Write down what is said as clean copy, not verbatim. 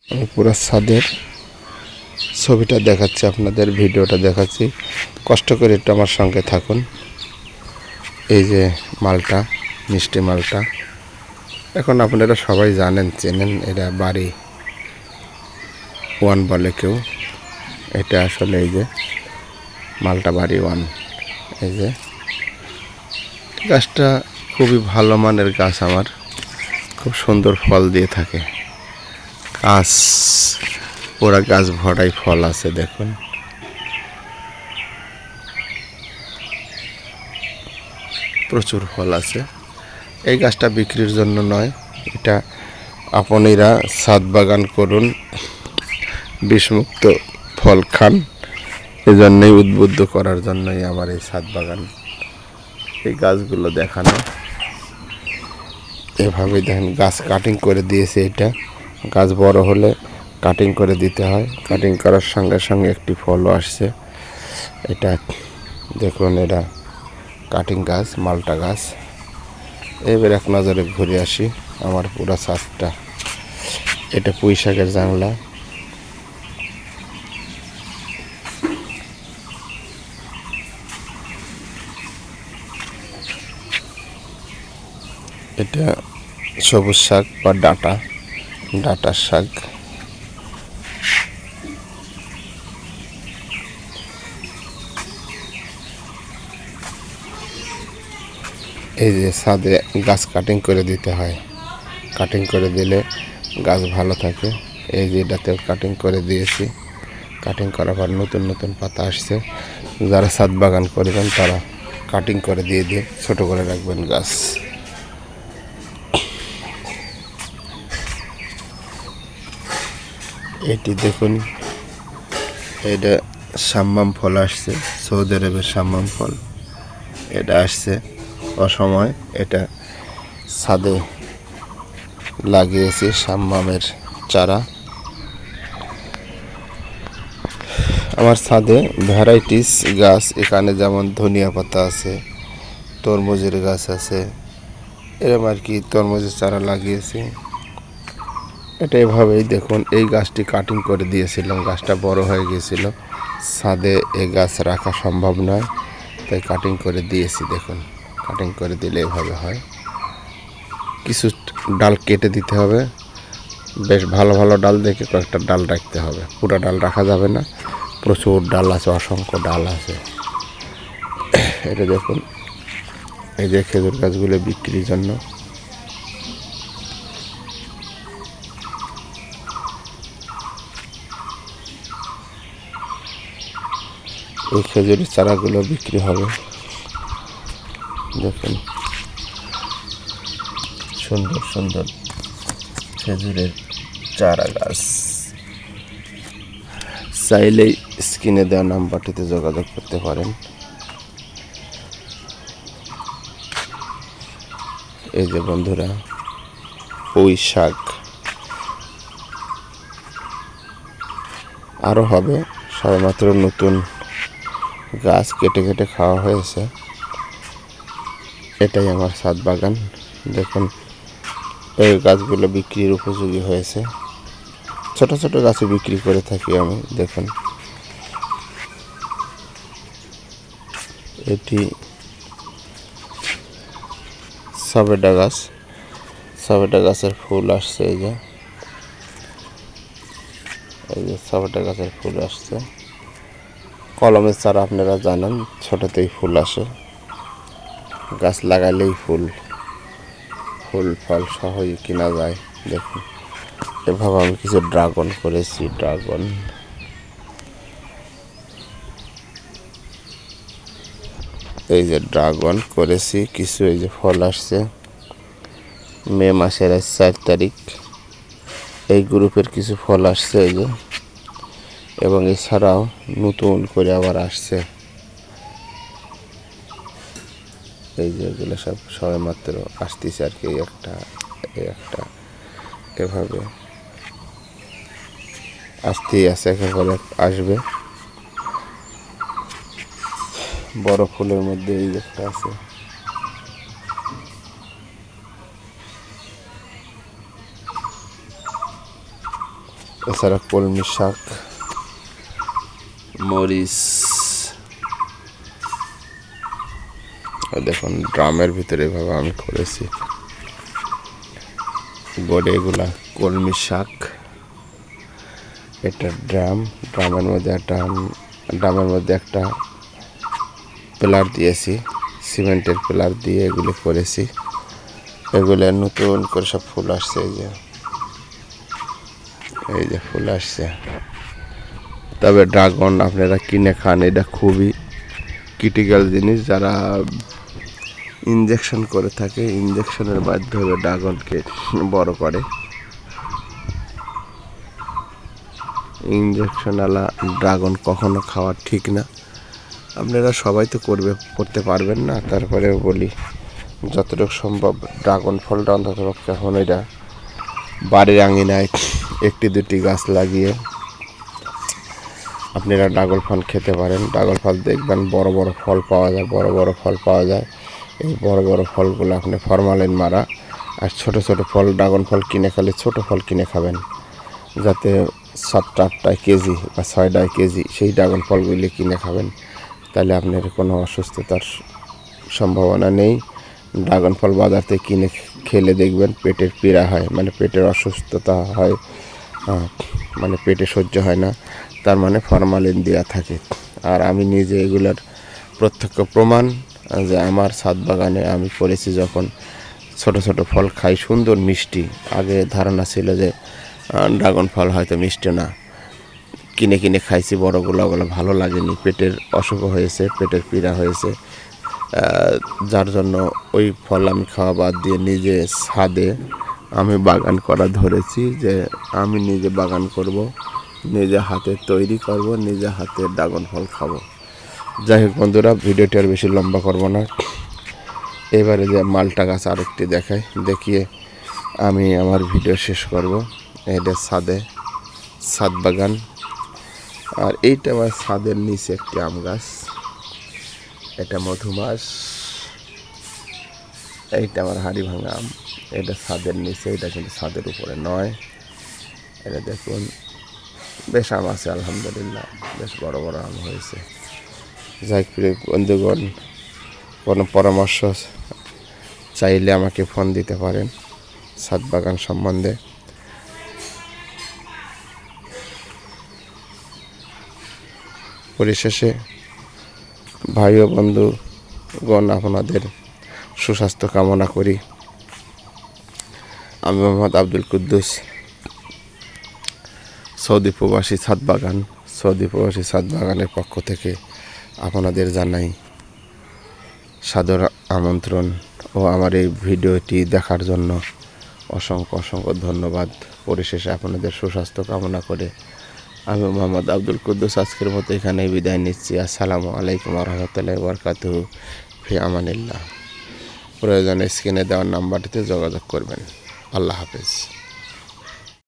আমি পুরো ছাদের ছবিটা দেখাচ্ছি আপনাদের, ভিডিওটা দেখাচ্ছি, কষ্ট করে একটু আমার সঙ্গে থাকুন। এই যে মালটা, মিষ্টি মালটা, এখন আপনারা সবাই জানেন, চেনেন, এটা বাড়ি ওয়ান বলে কেউ। এটা আসলে এই যে মালটা বাড়ি ওয়ান। এই যে গাছটা খুবই ভালো মানের গাছ, আমার খুব সুন্দর ফল দিয়ে থাকে। গাছ পুরা গাছ ভরাই ফল আছে, দেখুন। প্রচুর ফল আছে। এই গাছটা বিক্রির জন্য নয়, এটা আপনারা ছাদ বাগান করুন, বিষমুক্ত ফল খান, এজন্যই উদ্বুদ্ধ করার জন্যই আমার এই ছাদ বাগান। এই গাছগুলো দেখানো, এভাবে দেখেন গাছ কাটিং করে দিয়েছে। এটা গাছ বড় হলে কাটিং করে দিতে হয়, কাটিং করার সঙ্গে সঙ্গে একটি ফলও আসছে। এটা দেখুন, এটা কাটিং গাছ, মালটা গাছ। এবার এক নজরে ঘুরে আসি আমার পুরা ছাদটা। এটা পুঁই শাকের জাংলা। এটা সবুজ শাক বা ডাটার শাক। এই যে ছাদে গাছ কাটিং করে দিতে হয়, কাটিং করে দিলে গাছ ভালো থাকে। এই যে এটাতেও কাটিং করে দিয়েছি, কাটিং করার পর নতুন নতুন পাতা আসছে। যারা ছাদ বাগান করবেন তারা কাটিং করে দিয়ে ছোট করে রাখবেন গাছ। এটি দেখুন, এটা সাম্মাম ফল আসছে, সৌদি আরবের সাম্মাম ফল। এটা আসছে অসময়, এটা ছাদে লাগিয়েছি সাম্মামের চারা। আমার ছাদে ভ্যারাইটিস গাছ, এখানে যেমন ধনিয়া পাতা আছে, তরমুজের গাছ আছে, এরকম আর কি তরমুজের চারা লাগিয়েছি। এটা এভাবেই দেখুন, এই গাছটি কাটিং করে দিয়েছিলাম, গাছটা বড় হয়ে গিয়েছিল, ছাদে এই গাছ রাখা সম্ভব নয়, তাই কাটিং করে দিয়েছি। দেখুন, কাটিং করে দিলে এভাবে হয়। কিছু ডাল কেটে দিতে হবে, বেশ ভালো ভালো ডাল দেখে কয়েকটা ডাল রাখতে হবে, পুরো ডাল রাখা যাবে না, প্রচুর ডাল আছে, অসংখ্য ডাল আছে। এটা দেখুন, এই যে খেজুর গাছগুলো বিক্রির জন্য। এই খেজুরের চারাগুলো বিক্রি হবে। দেখুন, সুন্দর সুন্দর খেজুরের চারা গাছ। চাইলেই স্ক্রিনে দেওয়া নাম্বারটিতে যোগাযোগ করতে পারেন। এই যে বন্ধুরা, পুঁই শাক আরও হবে, সবেমাত্র নতুন গাছ কেটে কেটে খাওয়া হয়েছে। এটাই আমার ছাদ বাগান। দেখুন, এই গাছগুলো বিক্রির উপযোগী হয়েছে। ছোট ছোট গাছে বিক্রি করে থাকি আমি। দেখুন, এটি সবেদা গাছ, সবেদা গাছের ফুল আসছে। এই যে সবেদা গাছের ফুল আসছে। কলমের চারা আপনারা জানেন, ছোটতেই ফুল আসে, গাছ লাগালেই ফুল ফল সহই কিনা যায়। দেখুন, এভাবে আমি কিছু ড্রাগন করেছি, ড্রাগন। এই যে ড্রাগন করেছি কিছু, এই যে ফল আসছে। মে মাসের 4 তারিখ এই গ্রুপের কিছু ফল আসছে, এই যে, এবং এছাড়াও নতুন করে আবার আসছে। এই যে এগুলো সব সবে মাত্র আসতেছে আর কি, একটা এভাবে আসতেই আছে, একেবারে আসবে। বড় ফুলের মধ্যে এই একটা আছে। এছাড়া কলমি শাক, মরিচ। দেখুন ড্রামের ভিতরে এভাবে আমি করেছি গড়ে। এগুলা কলমি শাক। এটা ড্রামের মধ্যে একটা পিলার দিয়েছি, সিমেন্টের পিলার দিয়ে এগুলো করেছি। এগুলো নতুন করে সব ফুল আসছে। এই যে ফুল আসছে। তবে ড্রাগন আপনারা কিনে খান, এটা খুবই ক্রিটিক্যাল জিনিস। যারা ইনজেকশন করে থাকে, ইনজেকশনের মাধ্যমে ড্রাগনকে বড় করে। ইনজেকশনওয়ালা ড্রাগন কখনো খাওয়া ঠিক না। আপনারা সবাই তো করতে পারবেন না, তারপরেও বলি যতটুকু সম্ভব ড্রাগন ফলটা অন্তত এখন এটা বাড়ির আঙিনায় একটি দুটি গাছ লাগিয়ে আপনারা ড্রাগন ফল খেতে পারেন। ড্রাগন ফল দেখবেন বড় বড় ফল পাওয়া যায়, এই বড় বড় ফলগুলো আপনি ফরমালিন মারা। আর ছোট ছোট ফল, ড্রাগন ফল কিনে খেলে ছোট ফল কিনে খাবেন, যাতে 7-8 কেজি বা 6 কেজি সেই ড্রাগন ফলগুলি কিনে খাবেন। তাহলে আপনার কোনো অসুস্থতার সম্ভাবনা নেই। ড্রাগন ফল বাজার থেকে কিনে খেলে দেখবেন পেটের পীড়া হয়, মানে পেটের অসুস্থতা হয়, মানে পেটে সহ্য হয় না, তার মানে ফরমালিন দেওয়া থাকে। আর আমি নিজে এগুলোর প্রত্যক্ষ প্রমাণ যে আমার ছাদ বাগানে আমি করেছি, যখন ছোট ছোট ফল খাই সুন্দর মিষ্টি। আগে ধারণা ছিল যে ড্রাগন ফল হয়তো মিষ্টি না, কিনে কিনে খাইছি বড়গুলো, ওগুলো ভালো লাগেনি, পেটের অসুখ হয়েছে, পেটের পীড়া হয়েছে। যার জন্য ওই ফল আমি খাওয়া বাদ দিয়ে নিজে ছাদে আমি বাগান করা ধরেছি, যে আমি নিজে বাগান করব, নিজে হাতে তৈরি করব, নিজে হাতে ড্রাগন ফল খাবো। যাই হোক বন্ধুরা, ভিডিওটি আর বেশি লম্বা করব না। এবারে যে মালটা গাছ আরেকটি দেখিয়ে আমি আমার ভিডিও শেষ করব। এটা ছাদ বাগান। আর এইটা আমার ছাদের নিচে একটি আম গাছ, এটা মধুমাস। এইটা আমার হাড়ি ভাঙা আম, এটা ছাদের নিচে, এটা কিন্তু ছাদের উপরে নয়। এটা দেখুন বেশ আম আছে, আলহামদুলিল্লাহ বেশ বড় বড় আম হয়েছে। যাই প্রিয় বন্ধুগণ, কোনো পরামর্শ চাইলে আমাকে ফোন দিতে পারেন ছাদ বাগান সম্বন্ধে। পরিশেষে ভাই ও বন্ধুগণ, আপনাদের সুস্বাস্থ্য কামনা করি। আমি মোহাম্মদ আব্দুল কুদ্দুস, সৌদি প্রবাসী ছাদ বাগানের পক্ষ থেকে আপনাদের জানাই সাদর আমন্ত্রণ ও আমার এই ভিডিওটি দেখার জন্য অসংখ্য অসংখ্য ধন্যবাদ। পরিশেষে আপনাদের সুস্বাস্থ্য কামনা করে আমি মোহাম্মদ আব্দুল কুদ্দুস আজকের মতো এখানেই বিদায় নিচ্ছি। আসসালামু আলাইকুম ওয়া রাহমাতুল্লাহি ওয়া বারাকাতুহু। ফি আমানিল্লাহ। প্রয়োজনে স্ক্রিনে দেওয়ার নাম্বারটিতে যোগাযোগ করবেন। আল্লাহ হাফেজ।